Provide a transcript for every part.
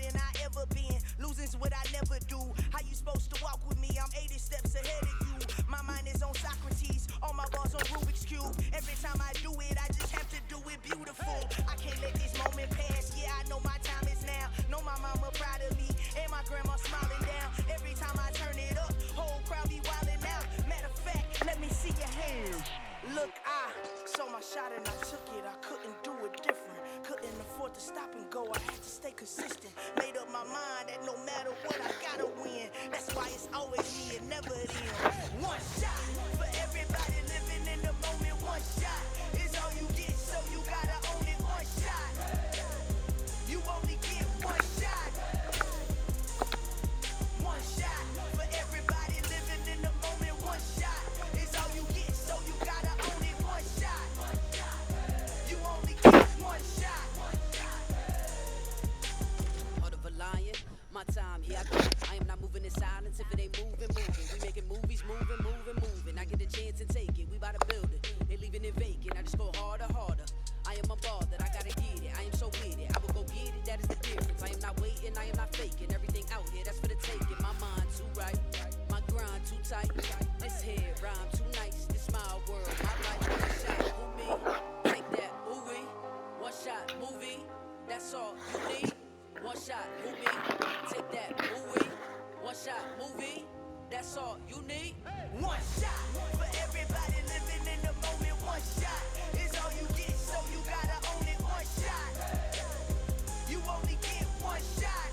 than I ever been. Losing's what I never do. How you supposed to walk with me? I'm 80 steps ahead of you. My mind is on Socrates, all my bars on Rubik's Cube. Every time I do it, I just have to do it beautiful. I can't let this moment pass. Yeah, I know my time is now. Know my mama proud of me, and my grandma smiling down. Every time I turn it up, whole crowd be wildin' out. Matter of fact, let me see your hands. Look, I saw my shot and I took it. I couldn't do it different. Couldn't afford to stop and go. I had to stay consistent. Made up my mind that no matter what, I gotta win. That's why it's always me and never them. One shot for everybody living in the moment. One shot is all you get, so you gotta own it. One shot. You only get one shot. One shot for everybody living in the moment. One shot is all you get, so you gotta own it. One shot. You only get one shot. Heart of a lion, my time, here I go. I am not moving in silence if it ain't moving. We making movies, moving. I get a chance and take it, we bout to build it. They leaving it vacant, I just go harder. I am a ball that I gotta get it. I am so with it, I will go get it, that is the difference. I am not waiting, I am not faking. Everything out here, that's for the taking. My mind too right, my grind too tight. This here rhyme too nice, this my world, my life. One shot, who me? Take that, ooh-wee. One shot, movie, that's all you need. One shot, who me? Take that, ooh-wee. One shot, movie, that's all you need. One shot for everybody living in the moment. One shot is all you get, so you gotta own it. One shot. You only get one shot.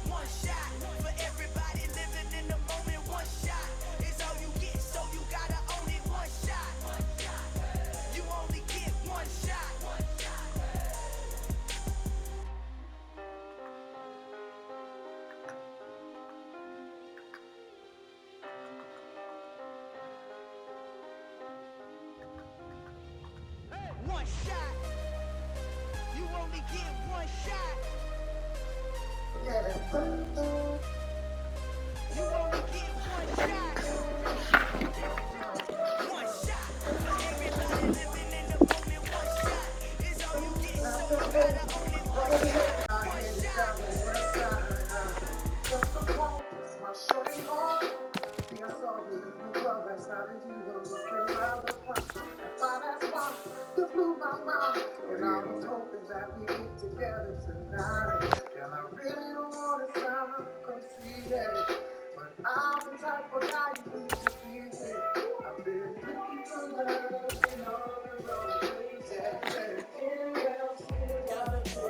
One shot for everybody living in the moment. One shot is all you get, so you gotta own it. One shot. You only get one shot. One shot. You only get one shot. You only get one shot. One shot for everybody living in the moment. One shot is all you get, so you gotta own it. One shot. One shot. And I was hoping that we get together tonight. And I really don't want to sound conceited, but I'm the type of guy you need to please it. I've been looking for love in all the wrong places.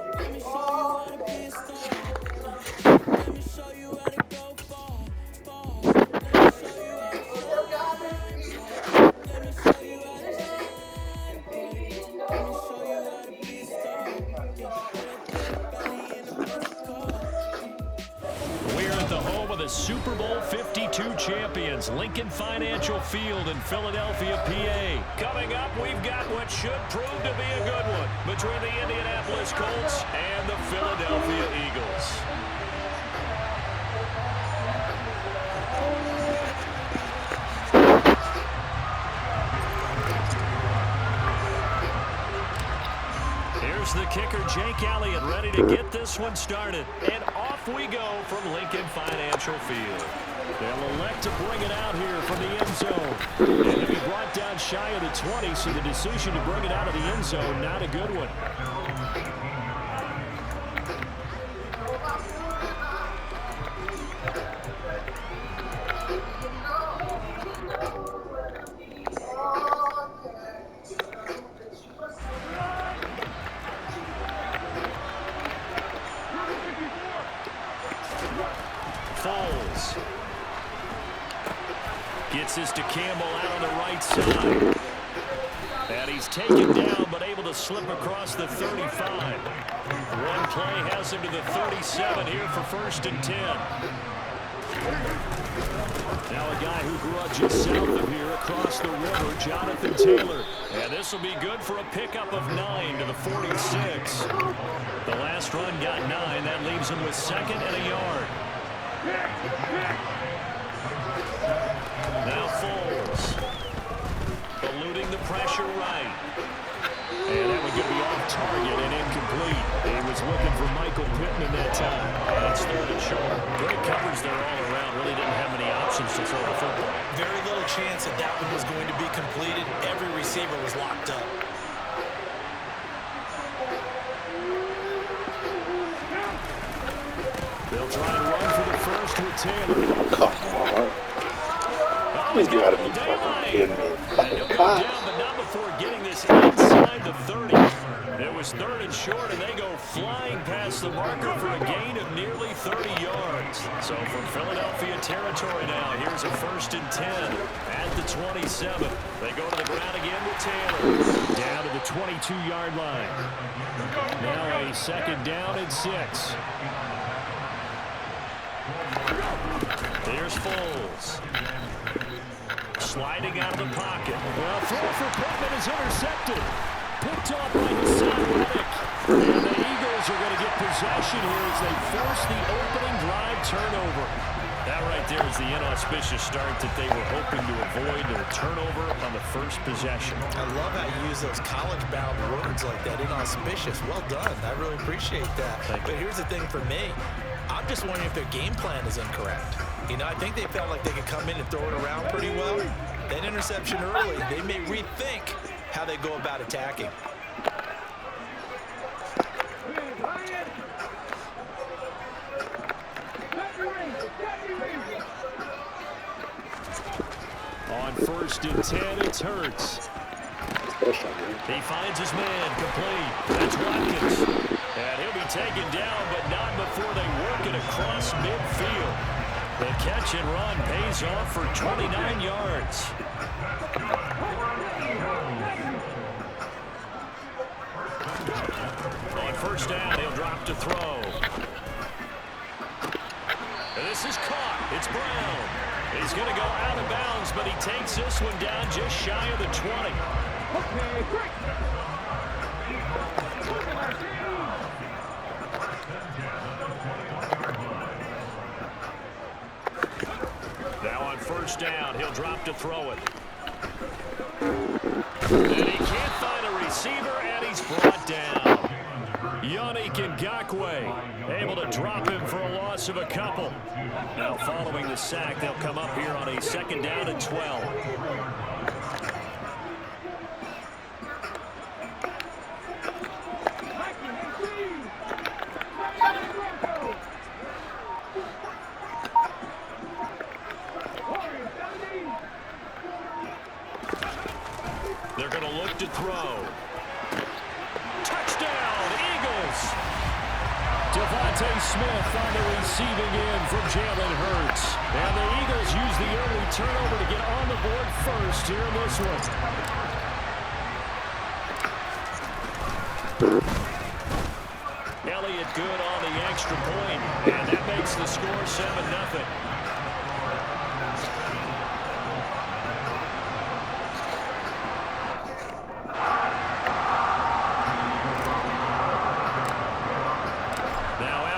Let me show you how to be a star. Let me show you how to go far. Let me show you how to shine. Let me show you how to shine. Let me show you how to be a star. We're at the home of the Super Bowl 52 champions, Lincoln Financial Field in Philadelphia, PA. Coming up, we've got what should prove to be a good one between the Indianapolis Colts and the Philadelphia Eagles. Here's the kicker, Jake Elliott, ready to get this one started. And off we go from Lincoln Financial Field. They'll elect to bring it out here from the end zone. And to be brought down shy of the 20, so the decision to bring it out of the end zone, not a good one. Foles gets this to Campbell out on the right side. And he's taken down, but able to slip across the 35. One play has him to the 37 here for 1st and 10. Now a guy who grew up just south of here across the river, Jonathan Taylor. And this will be good for a pickup of 9 to the 46. The last run got 9. That leaves him with 2nd and a yard. Now Foles, eluding the pressure right. And that one going to be off target and incomplete. He was looking for Michael Pittman that time. And it's third and short. Great coverage there all around. Really didn't have many options to throw the football. Very little chance that that one was going to be completed. Every receiver was locked up. They'll try and run for the first with Taylor. Come on. You gotta be fucking kidding me. He'll go down, but not before getting this inside the 30. It was third and short, and they go flying past the marker for a gain of nearly 30 yards. So from Philadelphia territory now, here's a 1st and 10 at the 27. They go to the ground again with Taylor. Down to the 22-yard line. Now a 2nd down and 6. Here's Foles. Sliding out of the pocket. Well, throw for Pittman is intercepted. Picked off by Hassan Reddick. And the Eagles are going to get possession here as they force the opening drive turnover. That right there is the inauspicious start that they were hoping to avoid, the turnover on the first possession. I love how you use those college-bound words like that, inauspicious. Well done. I really appreciate that. But here's the thing for me. I'm just wondering if their game plan is incorrect. You know, I think they felt like they could come in and throw it around pretty well. That interception early, they may rethink how they go about attacking. On 1st and 10, it's Hurts. He finds his man complete. That's Watkins. And he'll be taken down, but not before they work it across midfield. The catch and run pays off for 29 yards. On 1st down, he'll drop to throw. And this is caught. It's Brown. He's going to go out of bounds, but he takes this one down just shy of the 20. Now on 1st down, he'll drop to throw it. And he can't find a receiver, and he's brought down. Yannick Ngakoue able to drop him for a loss of a couple. Now following the sack, they'll come up here on a 2nd down and 12. They're going to look to throw. Touchdown, Eagles! Devontae Smith on the receiving end from Jalen Hurts. And the Eagles use the early turnover to get on the board first here in this one. Elliott good on the extra point, and that makes the score 7-0.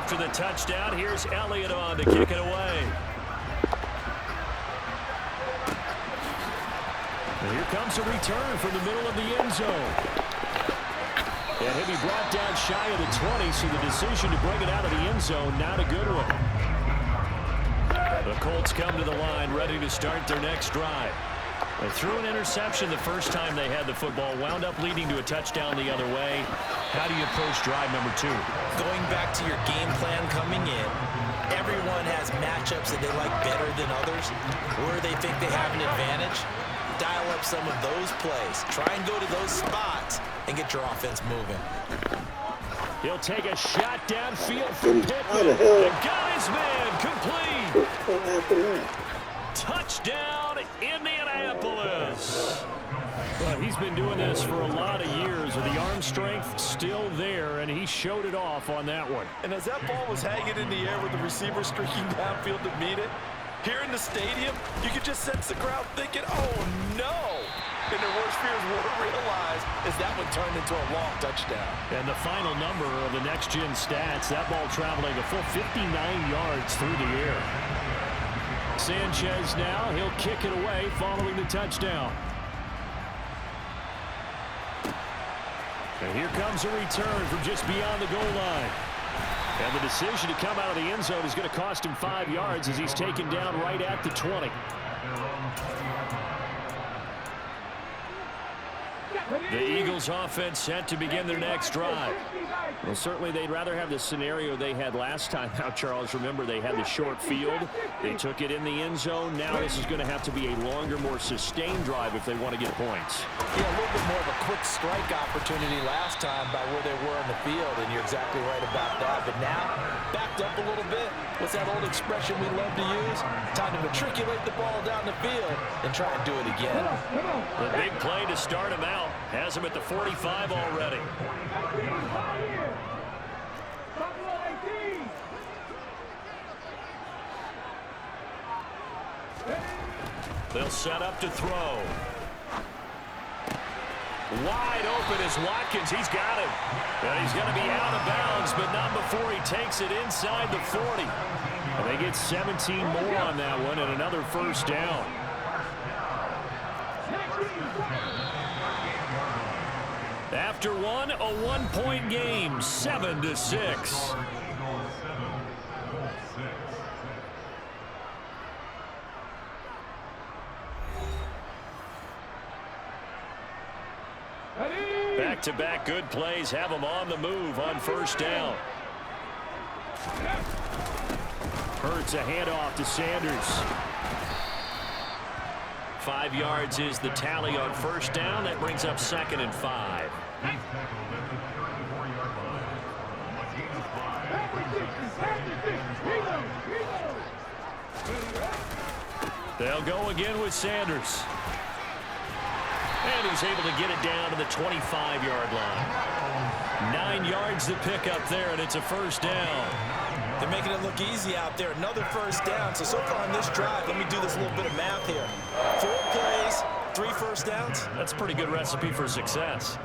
After the touchdown, here's Elliott on to kick it away. And here comes a return from the middle of the end zone. And he'll be brought down shy of the 20, so the decision to bring it out of the end zone, not a good one. The Colts come to the line, ready to start their next drive. They threw an interception the first time they had the football, wound up leading to a touchdown the other way. How do you approach drive number 2? Going back to your game plan coming in, everyone has matchups that they like better than others, where they think they have an advantage. Dial up some of those plays. Try and go to those spots and get your offense moving. He'll take a shot downfield for Pittman. And got his man complete. Touchdown, Indianapolis. Well, he's been doing this for a lot of years with the arm strength still there, and he showed it off on that one. And as that ball was hanging in the air with the receiver streaking downfield to meet it, here in the stadium, you could just sense the crowd thinking, oh no! And their worst fears were realized as that one turned into a long touchdown. And the final number of the next-gen stats, that ball traveling a full 59 yards through the air. Sanchez now, he'll kick it away following the touchdown. And here comes a return from just beyond the goal line. And the decision to come out of the end zone is going to cost him 5 yards as he's taken down right at the 20. The Eagles offense set to begin their next drive. Well, certainly they'd rather have the scenario they had last time out, Charles. Remember, they had the short field. They took it in the end zone. Now this is going to have to be a longer, more sustained drive if they want to get points. Yeah, a little bit more of a quick strike opportunity last time by where they were in the field, and you're exactly right about that. But now, backed up a little bit. What's that old expression we love to use? Time to matriculate the ball down the field and try and do it again. The big play to start him out has him at the 45 already. They'll set up to throw. Wide open is Watkins. He's got him. And he's going to be out of bounds, but not before he takes it inside the 40. And they get 17 more on that one and another first down. After one, a one-point game, 7-6. Back-to-back good plays have them on the move on first down. Hurts a handoff to Sanders. 5 yards is the tally on first down. That brings up 2nd and 5. They'll go again with Sanders. And he's able to get it down to the 25-yard line. 9 yards to pick up there, and it's a first down. They're making it look easy out there. Another first down. So far on this drive, let me do this little bit of math here. 4 plays, 3 first downs. That's a pretty good recipe for success.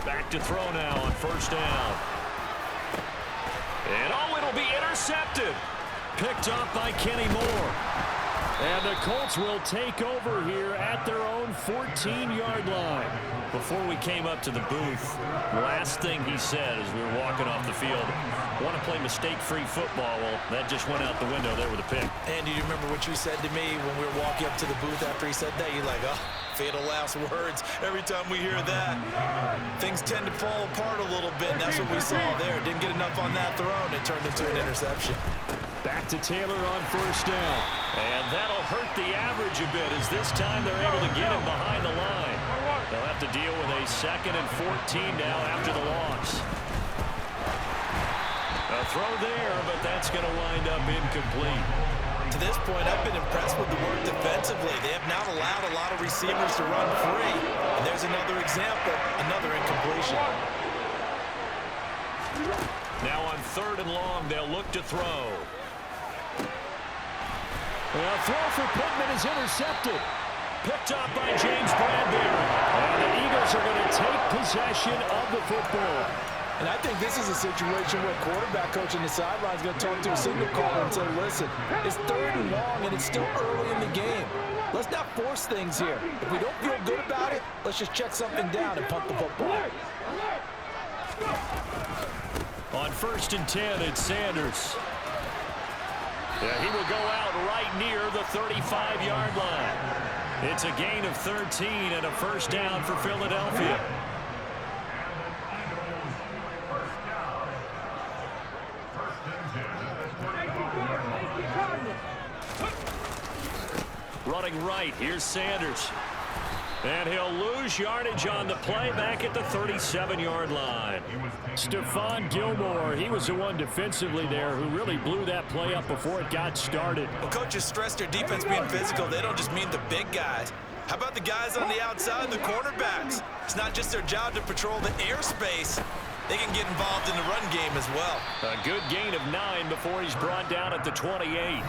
Back to throw now on first down. And it'll be intercepted. Picked off by Kenny Moore. And the Colts will take over here at their own 14-yard line. Before we came up to the booth, last thing he said as we were walking off the field, want to play mistake-free football. Well, that just went out the window there with a pick. Andy, do you remember what you said to me when we were walking up to the booth after he said that? You're like, oh, fatal last words. Every time we hear that, things tend to fall apart a little bit. And that's what we saw there. Didn't get enough on that throw, and it turned into an interception. Back to Taylor on first down. And that'll hurt the average a bit as this time they're able to get him behind the line. They'll have to deal with a 2nd and 14 now after the loss. A throw there, but that's going to wind up incomplete. To this point, I've been impressed with the work defensively. They have not allowed a lot of receivers to run free. And there's another example, another incompletion. Now on 3rd and long, they'll look to throw. A throw for Pittman is intercepted. Picked up by James Bradbury. And the Eagles are going to take possession of the football. And I think this is a situation where quarterback coach on the sideline is going to talk to a signal caller and say, listen, it's 3rd and long and it's still early in the game. Let's not force things here. If we don't feel good about it, let's just check something down and punt the football. On 1st and 10, it's Sanders. Yeah, he will go out right near the 35-yard line. It's a gain of 13 and a first down for Philadelphia. Running right, here's Sanders. And he'll lose yardage on the play back at the 37-yard line. Stephon Gilmore, he was the one defensively there who really blew that play up before it got started. Well, coaches stress their defense being physical. They don't just mean the big guys. How about the guys on the outside, the cornerbacks? It's not just their job to patrol the airspace. They can get involved in the run game as well. A good gain of 9 before he's brought down at the 28.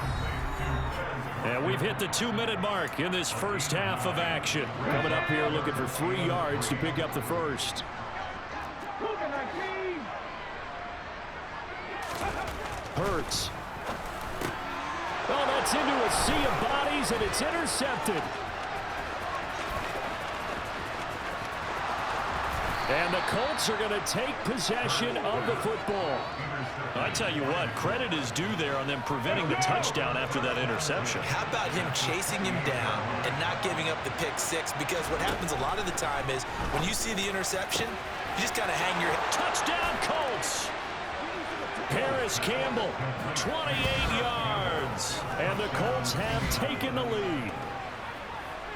And we've hit the 2-minute mark in this first half of action. Coming up here looking for 3 yards to pick up the first. Hurts. Oh, that's into a sea of bodies, and it's intercepted. And the Colts are going to take possession of the football. I tell you what, credit is due there on them preventing the touchdown after that interception. How about him chasing him down and not giving up the pick six? Because what happens a lot of the time is when you see the interception, you just kind of hang your head. Touchdown, Colts! Harris Campbell, 28 yards. And the Colts have taken the lead.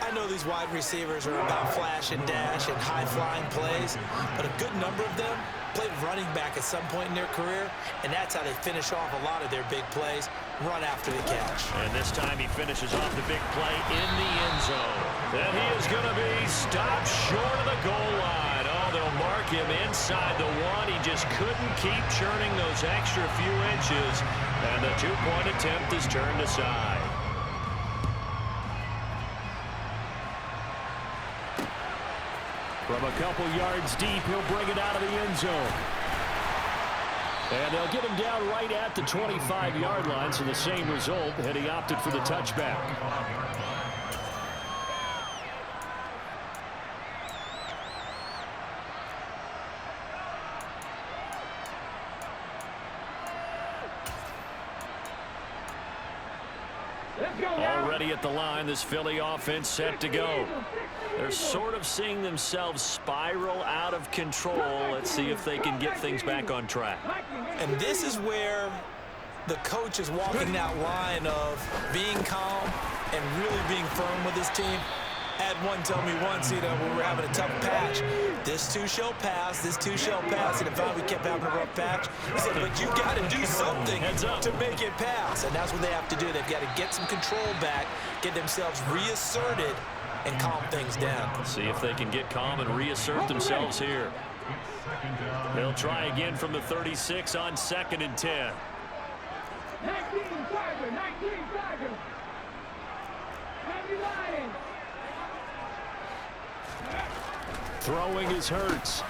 I know these wide receivers are about flash and dash and high-flying plays, but a good number of them played running back at some point in their career, and that's how they finish off a lot of their big plays, run after the catch. And this time he finishes off the big play in the end zone. And he is going to be stopped short of the goal line. Oh, they'll mark him inside the one. He just couldn't keep churning those extra few inches, and the two-point attempt is turned aside. From a couple yards deep, he'll bring it out of the end zone. And they'll get him down right at the 25-yard line, so the same result, and he opted for the touchback. Already at the line, this Philly offense set to go. They're sort of seeing themselves spiral out of control. Let's see if they can get things back on track. And this is where the coach is walking that line of being calm and really being firm with his team. I had one tell me once, when we were having a tough patch, this too shall pass, this too shall pass. And if we kept having a rough patch, he said, but you got to do something to make it pass. And that's what they have to do. They've got to get some control back, get themselves reasserted, and calm things down. See if they can get calm and reassert themselves here. They'll try again from the 36 on 2nd and 10. 19 Tiger. Happy Lions. Throwing is Hurts.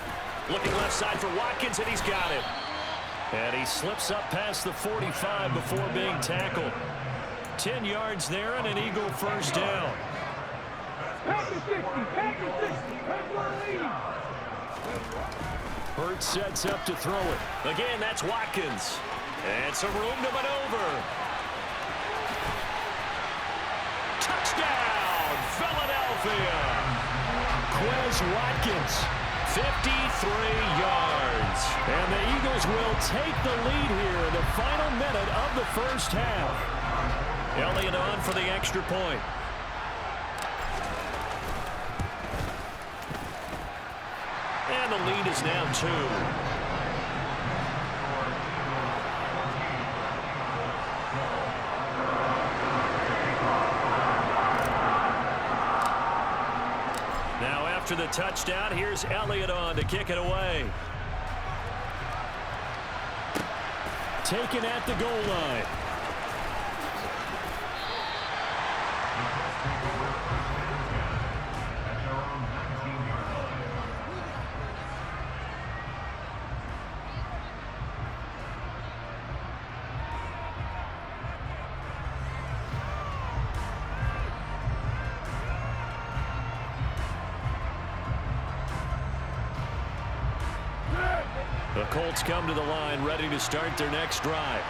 Looking left side for Watkins, and he's got it. And he slips up past the 45 before being tackled. 10 yards there and an Eagle first down. Hurts sets up to throw it. Again, that's Watkins. And some room to maneuver. Touchdown, Philadelphia. Quez Watkins, 53 yards. And the Eagles will take the lead here in the final minute of the first half. Elliott on for the extra point. And the lead is now 2. After the touchdown, here's Elliott on to kick it away. Taken at the goal line. The Colts come to the line, ready to start their next drive.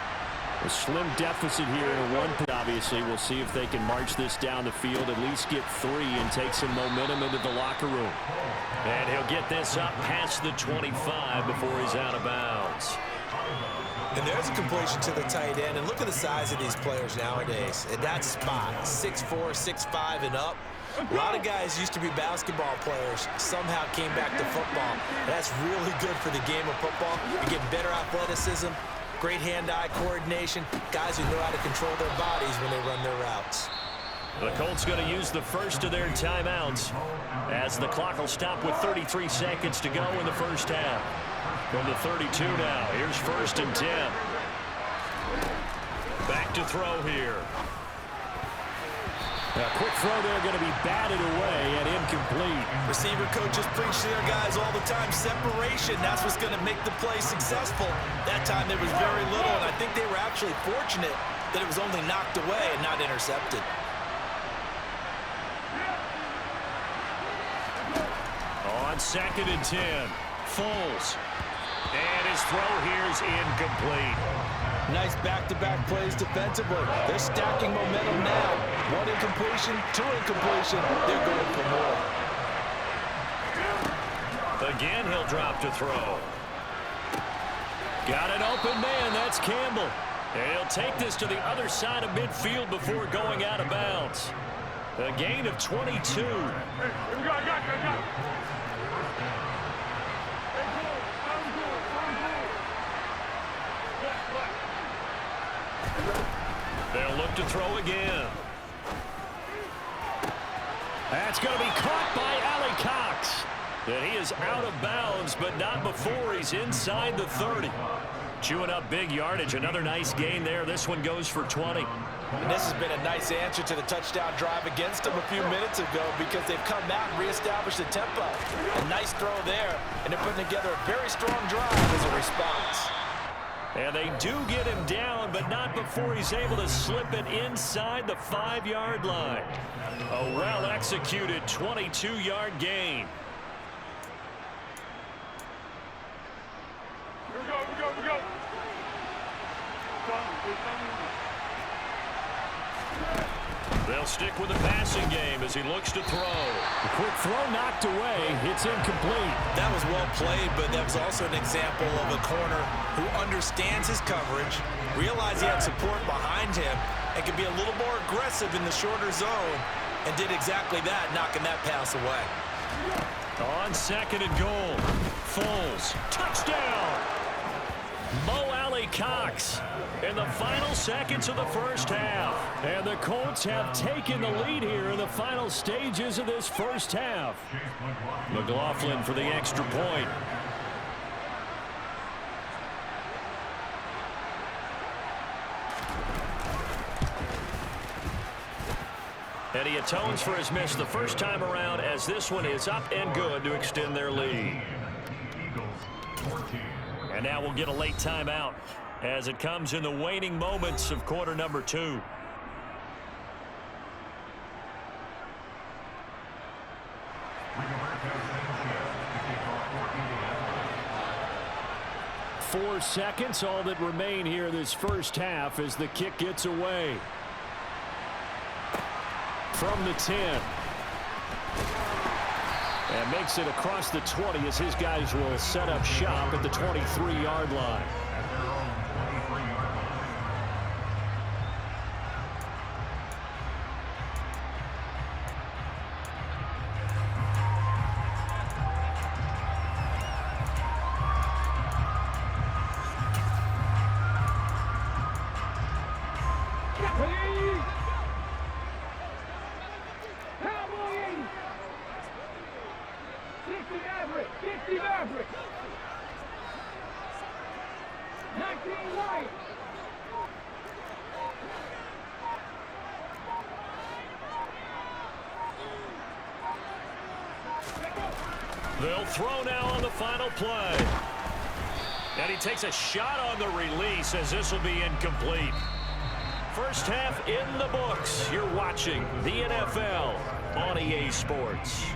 A slim deficit here in one. Obviously, we'll see if they can march this down the field, at least get 3 and take some momentum into the locker room. And he'll get this up past the 25 before he's out of bounds. And there's a completion to the tight end. And look at the size of these players nowadays. At that spot, 6'4", 6'5", and up. A lot of guys used to be basketball players, somehow came back to football. That's really good for the game of football. You get better athleticism, great hand-eye coordination, guys who know how to control their bodies when they run their routes. The Colts going to use the first of their timeouts as the clock will stop with 33 seconds to go in the first half. From the 32 now, here's 1st and 10. Back to throw here. A quick throw there going to be batted away and incomplete. Receiver coaches preach to their guys all the time, separation. That's what's going to make the play successful. That time there was very little, and I think they were actually fortunate that it was only knocked away and not intercepted. On 2nd and 10, Foles. And his throw here is incomplete. Nice back-to-back plays defensively. They're stacking momentum now. 1 incompletion, 2 incompletion. They're going for more. Again, he'll drop to throw. Got an open man. That's Campbell. And he'll take this to the other side of midfield before going out of bounds. A gain of 22. They'll look to throw again. That's going to be caught by Ali Cox. And he is out of bounds, but not before he's inside the 30. Chewing up big yardage. Another nice gain there. This one goes for 20. And this has been a nice answer to the touchdown drive against them a few minutes ago because they've come out and reestablished the tempo. A nice throw there, and they're putting together a very strong drive as a response. And they do get him down, but not before he's able to slip it inside the 5-yard line. A well-executed 22-yard gain. Here we go. They'll stick with the passing game as he looks to throw. A quick throw knocked away. It's incomplete. That was well played, but that was also an example of a corner who understands his coverage, realized he had support behind him, and could be a little more aggressive in the shorter zone, and did exactly that, knocking that pass away. On 2nd and goal, Foles, touchdown! Mo Alley Cox in the final seconds of the first half. And the Colts have taken the lead here in the final stages of this first half. McLaughlin for the extra point. And he atones for his miss the first time around as this one is up and good to extend their lead. And now we'll get a late timeout as it comes in the waning moments of quarter number 2. Four seconds, all that remain here this first half as the kick gets away. From the 10. And makes it across the 20 as his guys will set up shop at the 23-yard line. They'll throw now on the final play. And he takes a shot on the release as this will be incomplete. First half in the books. You're watching the NFL on EA Sports.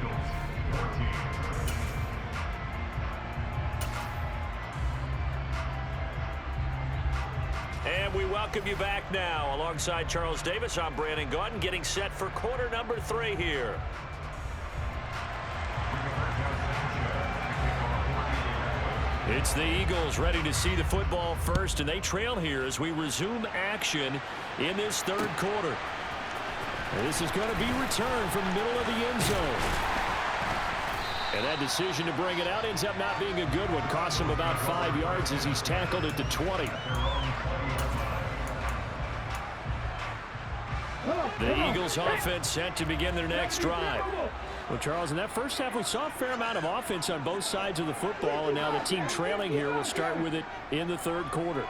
And we welcome you back now. Alongside Charles Davis, I'm Brandon Gaudin, getting set for quarter number 3 here. It's the Eagles ready to see the football first, and they trail here as we resume action in this third quarter. This is going to be returned from the middle of the end zone. And that decision to bring it out ends up not being a good one. Costs him about 5 yards as he's tackled at the 20. The Eagles offense set to begin their next drive. Well, Charles, in that first half, we saw a fair amount of offense on both sides of the football, and now the team trailing here will start with it in the third quarter.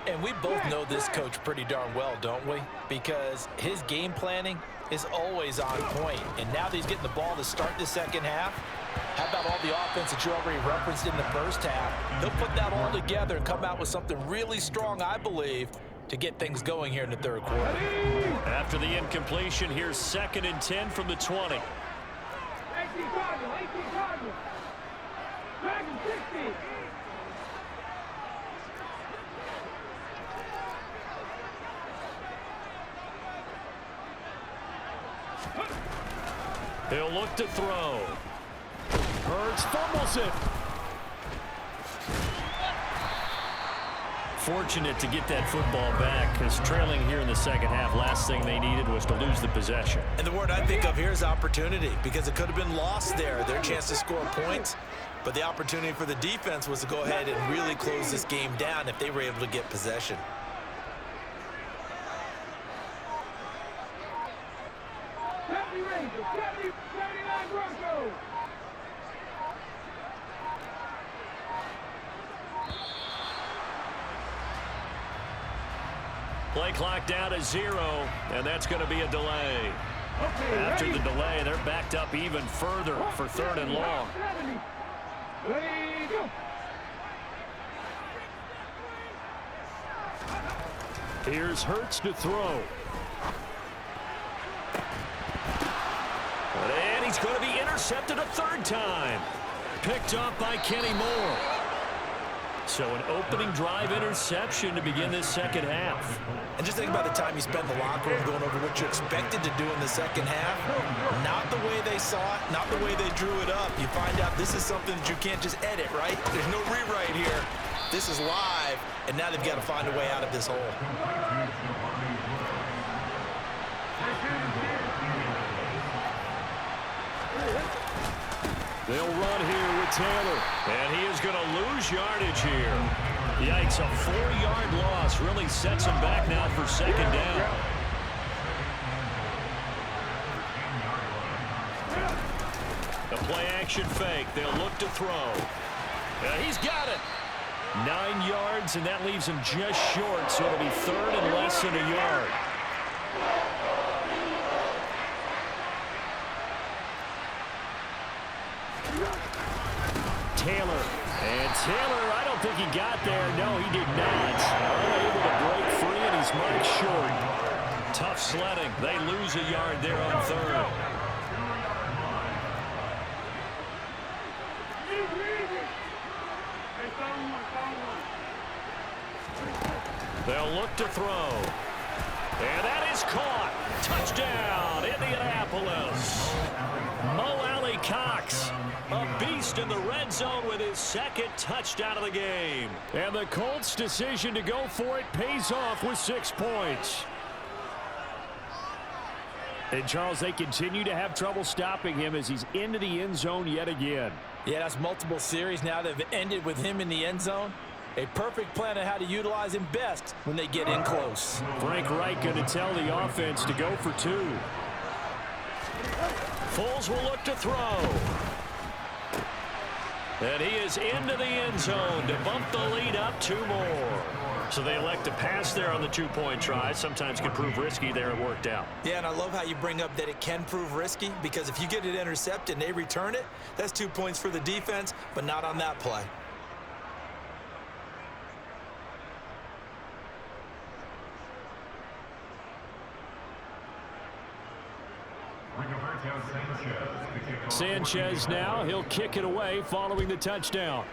And we both know this coach pretty darn well, don't we? Because his game planning is always on point. And now that he's getting the ball to start the second half, how about all the offense that you already referenced in the first half? He'll put that all together and come out with something really strong, I believe, to get things going here in the third quarter. After the incompletion, here's 2nd and 10 from the 20. He'll look to throw. Hurts fumbles it. Fortunate to get that football back, because trailing here in the second half, last thing they needed was to lose the possession. And the word I think of here is opportunity, because it could have been lost there, their chance to score points. But the opportunity for the defense was to go ahead and really close this game down if they were able to get possession. Play clock down to 0, and that's going to be a delay. After the delay, they're backed up even further for 3rd and long. Here's Hurts to throw. And he's going to be intercepted a 3rd time. Picked up by Kenny Moore. So an opening drive interception to begin this second half. And just think about the time you spent in the locker room going over what you expected to do in the second half. Not the way they saw it, not the way they drew it up. You find out this is something that you can't just edit, right? There's no rewrite here. This is live, and now they've got to find a way out of this hole. They'll run here with Taylor, and he is going to lose yardage here. Yikes, a 4-yard loss really sets him back now for 2nd down. The play action fake. They'll look to throw. He's got it. 9 yards, and that leaves him just short, so it'll be 3rd and less than a yard. Taylor. And Taylor, I don't think he got there. No, he did not. Unable to break free, and he's marked short. Tough sledding. They lose a yard there on 3rd. They'll look to throw. And that is caught. Touchdown, Indianapolis. Mo Alley Cox, a beast in the red zone with his 2nd touchdown of the game. And the Colts' decision to go for it pays off with 6 points. And, Charles, they continue to have trouble stopping him as he's into the end zone yet again. Yeah, that's multiple series now that have ended with him in the end zone. A perfect plan on how to utilize him best when they get in close. Frank Reich going to tell the offense to go for 2. Foles will look to throw. And he is into the end zone to bump the lead up 2 more. So they elect to pass there on the 2-point try. Sometimes can prove risky there. It worked out. Yeah, and I love how you bring up that it can prove risky, because if you get it intercepted and they return it, that's 2 points for the defense, but not on that play. Sanchez now, he'll kick it away following the touchdown.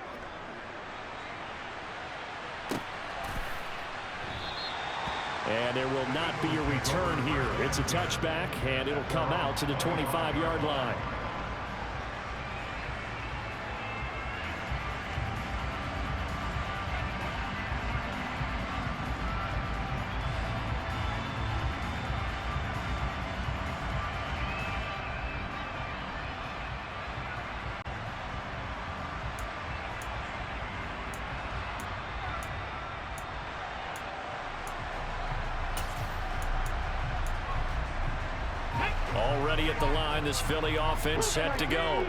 And there will not be a return here. It's a touchback, and it'll come out to the 25-yard line. Already at the line, this Philly offense set to go.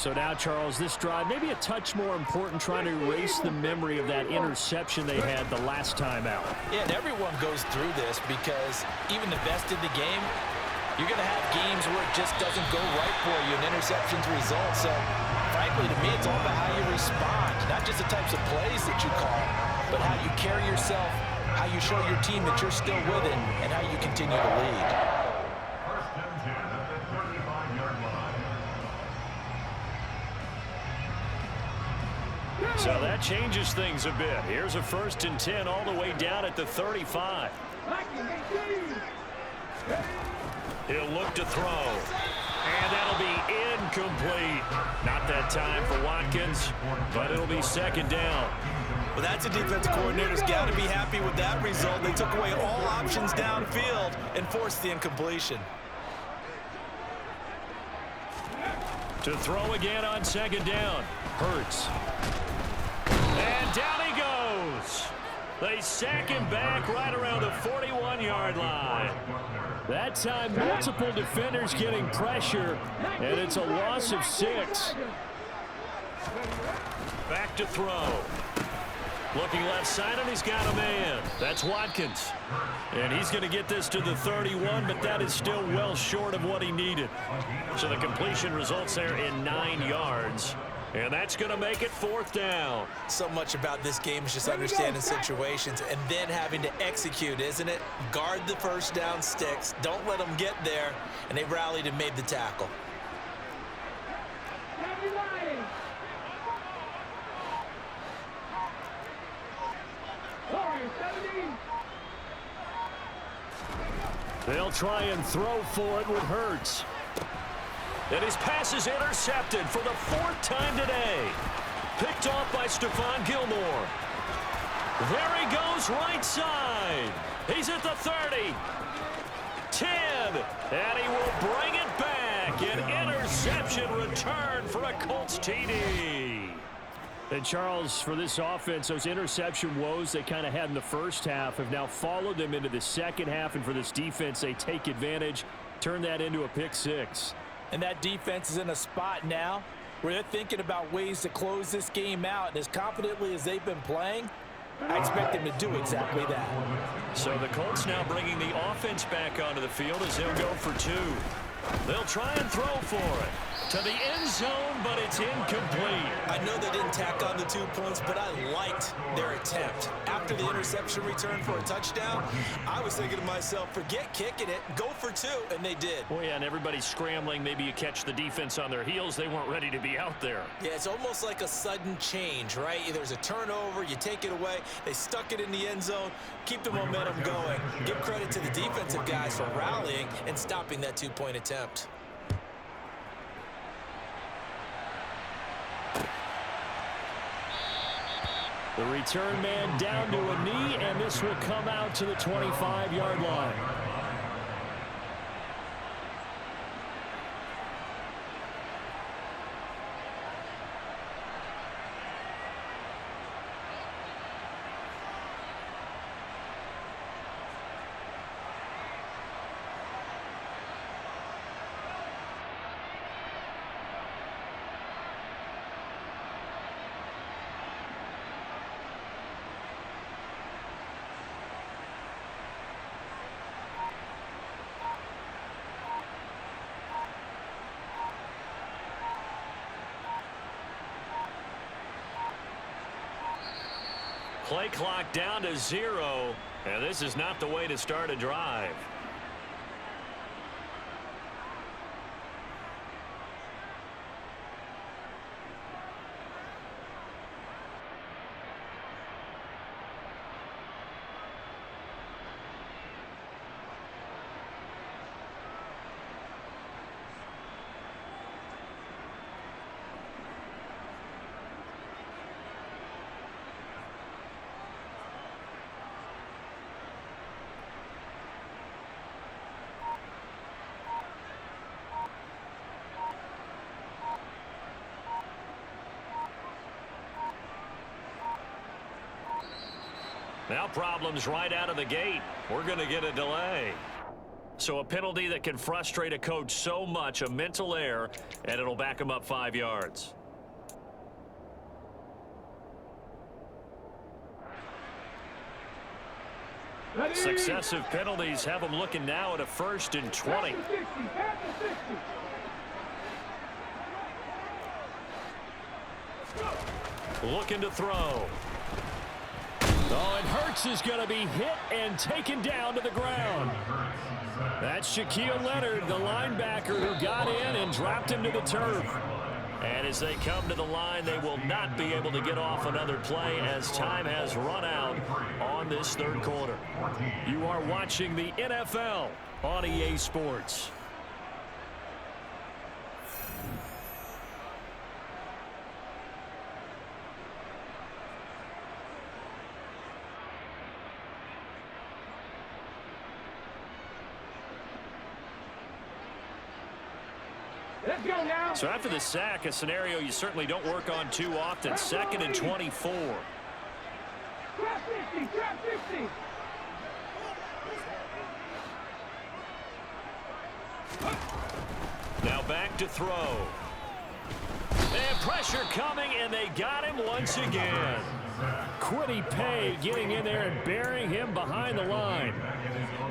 So now, Charles, this drive maybe a touch more important, trying to erase the memory of that interception they had the last time out. Yeah, and everyone goes through this because even the best in the game, you're going to have games where it just doesn't go right for you and interceptions result. So, frankly, to me, it's all about how you respond, not just the types of plays that you call, but how you carry yourself, how you show your team that you're still with it, and how you continue to lead. So that changes things a bit. Here's a 1st and 10 all the way down at the 35. He'll look to throw. And that'll be incomplete. Not that time for Watkins, but it'll be 2nd down. Well, that's a defensive coordinator's got to be happy with that result. They took away all options downfield and forced the incompletion. To throw again on 2nd down. Hurts. And down he goes. They sack him back right around the 41-yard line. That time, multiple defenders getting pressure, and it's a loss of 6. Back to throw. Looking left side, and he's got a man. That's Watkins. And he's going to get this to the 31, but that is still well short of what he needed. So the completion results there in 9 yards. And that's going to make it 4th down. So much about this game is just understanding situations and then having to execute, isn't it? Guard the 1st down sticks. Don't let them get there. And they rallied and made the tackle. They'll try and throw for it with Hurts. And his pass is intercepted for the 4th time today. Picked off by Stephon Gilmore. There he goes right side. He's at the 30. 10. And he will bring it back. An interception return for a Colts TD. And Charles, for this offense, those interception woes they kind of had in the first half have now followed them into the second half. And for this defense, they take advantage, turn that into a pick 6. And that defense is in a spot now where they're thinking about ways to close this game out. And as confidently as they've been playing, I expect them to do exactly that. So the Colts now bringing the offense back onto the field as they'll go for 2. They'll try and throw for it. To the end zone, but it's incomplete. I know they didn't tack on the 2 points, but I liked their attempt. After the interception return for a touchdown, I was thinking to myself, forget kicking it, go for 2, and they did. Well, yeah, and everybody's scrambling. Maybe you catch the defense on their heels. They weren't ready to be out there. Yeah, it's almost like a sudden change, right? There's a turnover, you take it away, they stuck it in the end zone, keep the momentum going. Give credit to the defensive guys for rallying and stopping that 2-point attempt. The return man down to a knee, and this will come out to the 25-yard line. Play clock down to 0, and this is not the way to start a drive. Now problems right out of the gate. We're going to get a delay. So a penalty that can frustrate a coach so much, a mental error, and it'll back him up 5 yards. Successive penalties have him looking now at a 1st and 20. Looking to throw. Oh, and Hurts is going to be hit and taken down to the ground. That's Shaquille Leonard, the linebacker who got in and dropped him to the turf. And as they come to the line, they will not be able to get off another play as time has run out on this 3rd quarter. You are watching the NFL on EA Sports. So after the sack, a scenario you certainly don't work on too often. 2nd and 24. Trap 50, trap 50. Now back to throw. And pressure coming, and they got him once again. Quiddy Pay getting in there and burying him behind the line.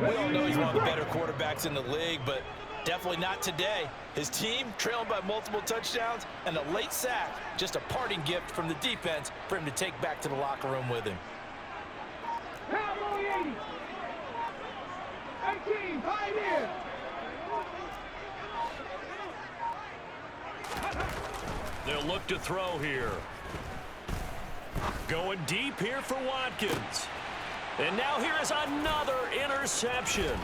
We all know he's one of the better quarterbacks in the league, but definitely not today. His team trailing by multiple touchdowns, and a late sack, just a parting gift from the defense for him to take back to the locker room with him. 18, Pioneer. They'll look to throw here. Going deep here for Watkins. And now here is another interception.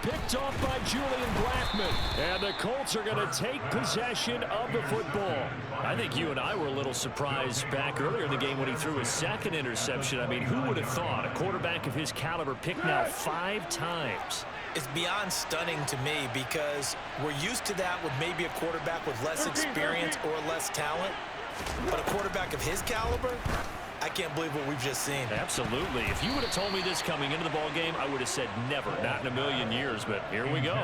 Picked off by Julian Blackman. And the Colts are going to take possession of the football. I think you and I were a little surprised back earlier in the game when he threw his 2nd interception. I mean, who would have thought a quarterback of his caliber picked now 5 times? It's beyond stunning to me because we're used to that with maybe a quarterback with less experience or less talent. But a quarterback of his caliber, I can't believe what we've just seen. Absolutely. If you would have told me this coming into the ball game, I would have said never, not in a million years, but here we go.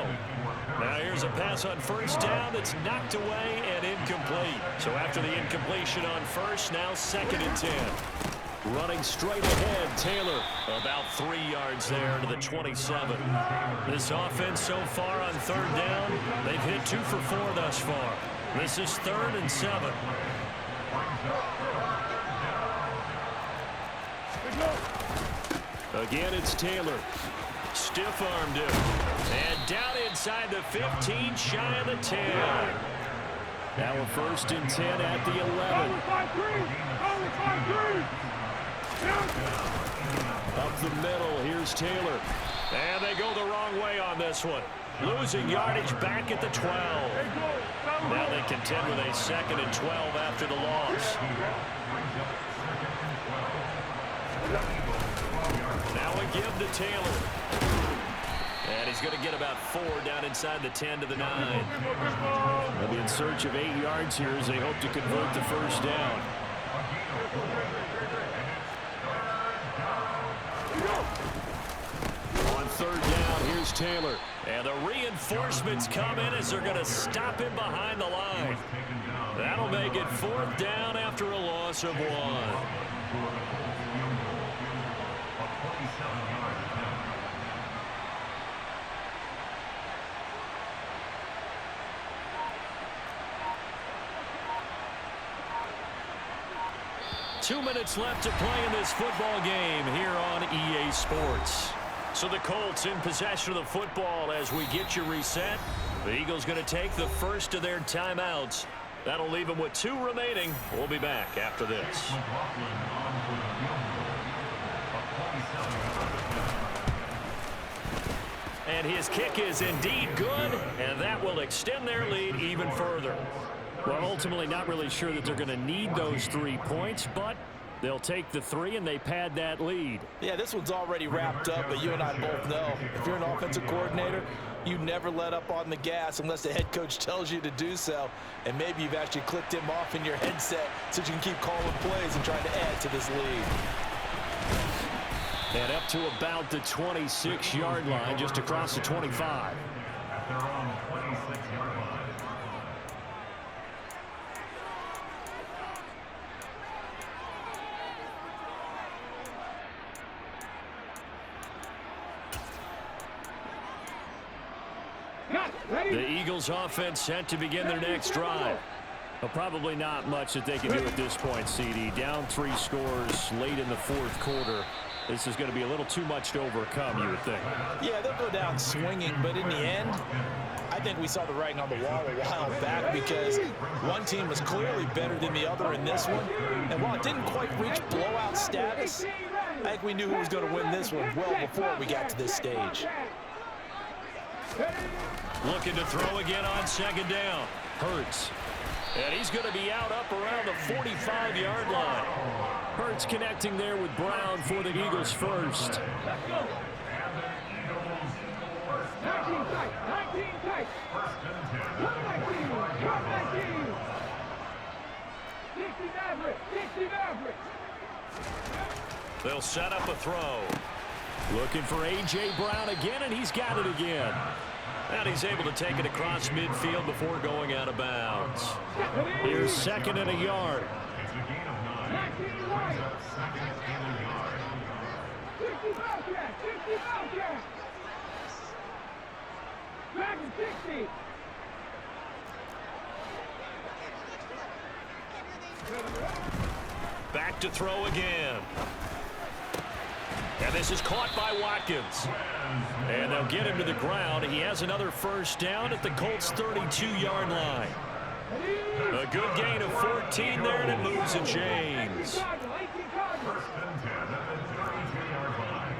Now here's a pass on 1st down that's knocked away and incomplete. So after the incompletion on 1st, now 2nd and 10. Running straight ahead, Taylor about 3 yards there to the 27. This offense so far on 3rd down, they've hit 2 for 4 thus far. This is 3rd and 7. Again, it's Taylor. Stiff-armed him. And down inside the 15, shy of the 10. Now a 1st and 10 at the 11. Up the middle, here's Taylor. And they go the wrong way on this one. Losing yardage back at the 12. Now they contend with a 2nd and 12 after the loss. Now a give to Taylor. And he's going to get about 4 down inside the 10 to the 9. They'll be in search of 8 yards here as they hope to convert the 1st down. On 3rd down, here's Taylor. And the reinforcements come in as they're going to stop him behind the line. That'll make it 4th down after a loss of 1. 2 minutes left to play in this football game here on EA Sports. So the Colts in possession of the football as we get you reset. The Eagles going to take the first of their timeouts. That'll leave them with 2 remaining. We'll be back after this. And his kick is indeed good, and that will extend their lead even further. Well, ultimately not really sure that they're going to need those 3 points, but they'll take the 3 and they pad that lead. Yeah, this one's already wrapped up, but you and I both know if you're an offensive coordinator, you never let up on the gas unless the head coach tells you to do so. And maybe you've actually clicked him off in your headset so you can keep calling plays and trying to add to this lead. And up to about the 26-yard line, just across the 25. They're on the 26-yard line. The Eagles offense set to begin their next drive. Well, probably not much that they can do at this point, CD. Down 3 scores late in the fourth quarter. This is going to be a little too much to overcome, you would think. Yeah, they'll go down swinging, but in the end, I think we saw the writing on the wall a while back because one team was clearly better than the other in this one. And while it didn't quite reach blowout status, I think we knew who was going to win this one well before we got to this stage. Looking to throw again on second down. Hurts. And he's going to be out up around the 45-yard line. Hurts connecting there with Brown for the Eagles first. 19 tight. First and 10. They'll set up a throw. Looking for A.J. Brown again, and he's got it again. And he's able to take it across midfield before going out of bounds. Here's second and a yard. It's a gain of 9. Second and a yard. 60 Bobcat. Back in 60. Back to throw again. And this is caught by Watkins. And they'll get him to the ground. He has another first down at the Colts' 32-yard line. A good gain of 14 there, and it moves and chains. First and 10 at the 32-yard line.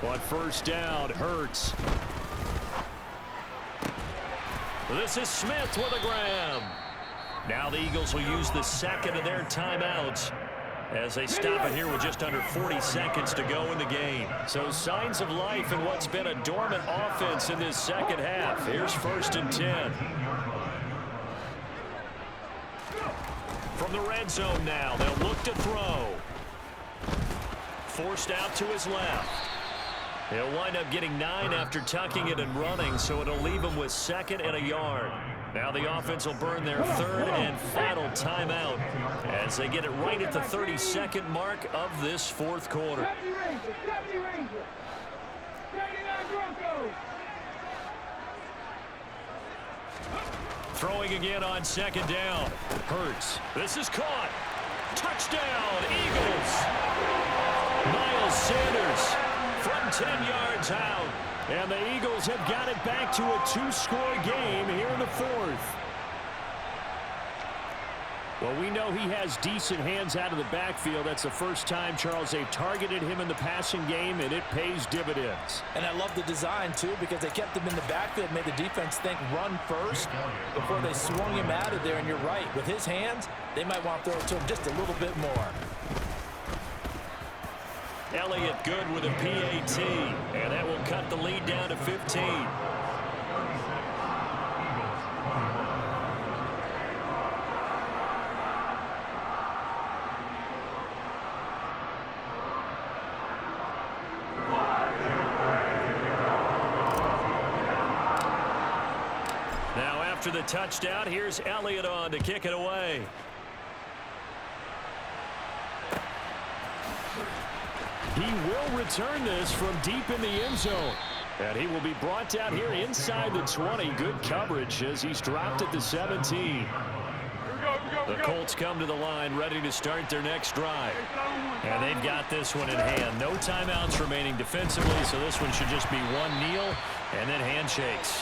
On first down, Hurts. This is Smith with a grab. Now the Eagles will use the second of their timeouts as they stop it here with just under 40 seconds to go in the game. So signs of life in what's been a dormant offense in this second half. Here's first and 10. From the red zone now, they'll look to throw. Forced out to his left. He'll wind up getting 9 after tucking it and running, so it'll leave him with second and a yard. Now the offense will burn their third and final timeout as they get it right at the 32nd mark of this fourth quarter. Throwing again on second down. Hurts. This is caught. Touchdown, Eagles. Miles Sanders from 10 yards out. And the Eagles have got it back to a 2-score game here in the fourth. Well, we know he has decent hands out of the backfield. That's the first time, Charles, they've targeted him in the passing game, and it pays dividends. And I love the design, too, because they kept him in the backfield, made the defense think run first before they swung him out of there. And you're right, with his hands, they might want to throw it to him just a little bit more. Elliott good with a PAT, and that will cut the lead down to 15. Now after the touchdown, here's Elliott on to kick it away. He will return this from deep in the end zone. And he will be brought down here inside the 20. Good coverage as he's dropped at the 17. The Colts come to the line ready to start their next drive. And they've got this one in hand. No timeouts remaining defensively, so this one should just be one kneel and then handshakes.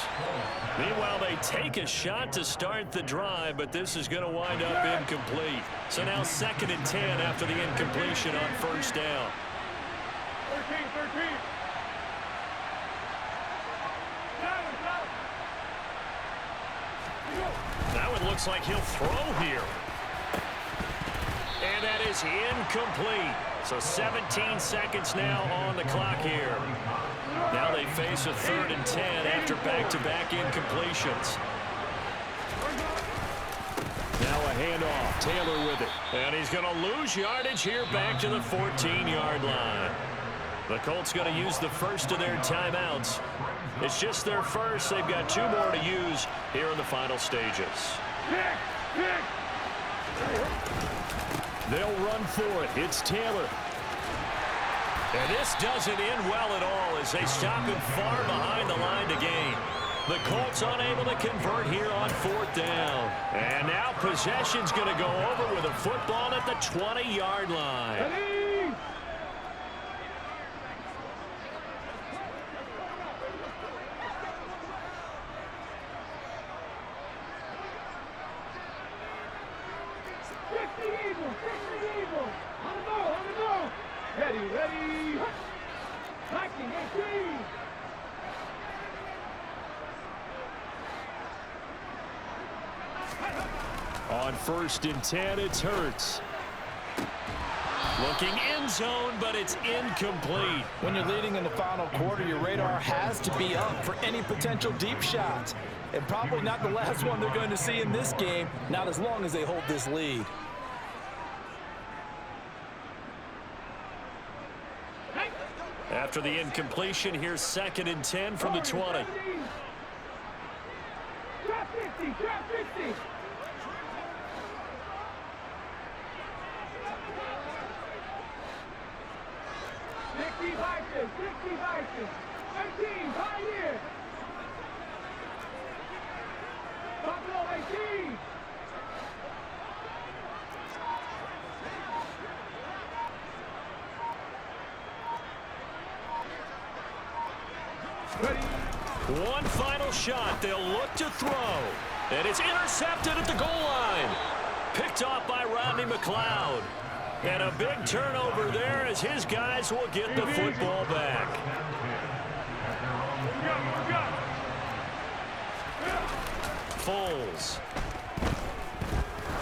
Meanwhile, they take a shot to start the drive, but this is going to wind up incomplete. So now second and 10 after the incompletion on first down. 13. That one looks like he'll throw here. And that is incomplete. So 17 seconds now on the clock here. Now they face a third and 10 after back-to-back incompletions. Now a handoff. Taylor with it. And he's going to lose yardage here back to the 14-yard line. The Colts going to use the first of their timeouts. It's just their first. They've got 2 more to use here in the final stages. They'll run for it. It's Taylor. And this doesn't end well at all as they stop him far behind the line to gain. The Colts unable to convert here on 4th down. And now possession's going to go over with a football at the 20-yard line. Ready? On the ball. Ready. Blocking, 18. On 1st and 10, it's Hurts. Looking end zone, but it's incomplete. When you're leading in the final quarter, your radar has to be up for any potential deep shots. And probably not the last one they're going to see in this game, not as long as they hold this lead. After the incompletion, here's 2nd and 10 from the 20. Drop 50. 60 Vikings. 18, Pioneer. Buffalo 18. Ready. One final shot. They'll look to throw. And it's intercepted at the goal line. Picked off by Rodney McLeod. And a big turnover there as his guys will get the football back. Foles.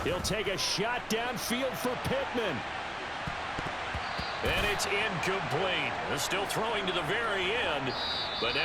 He'll take a shot downfield for Pittman. And it's incomplete. They're still throwing to the very end. But now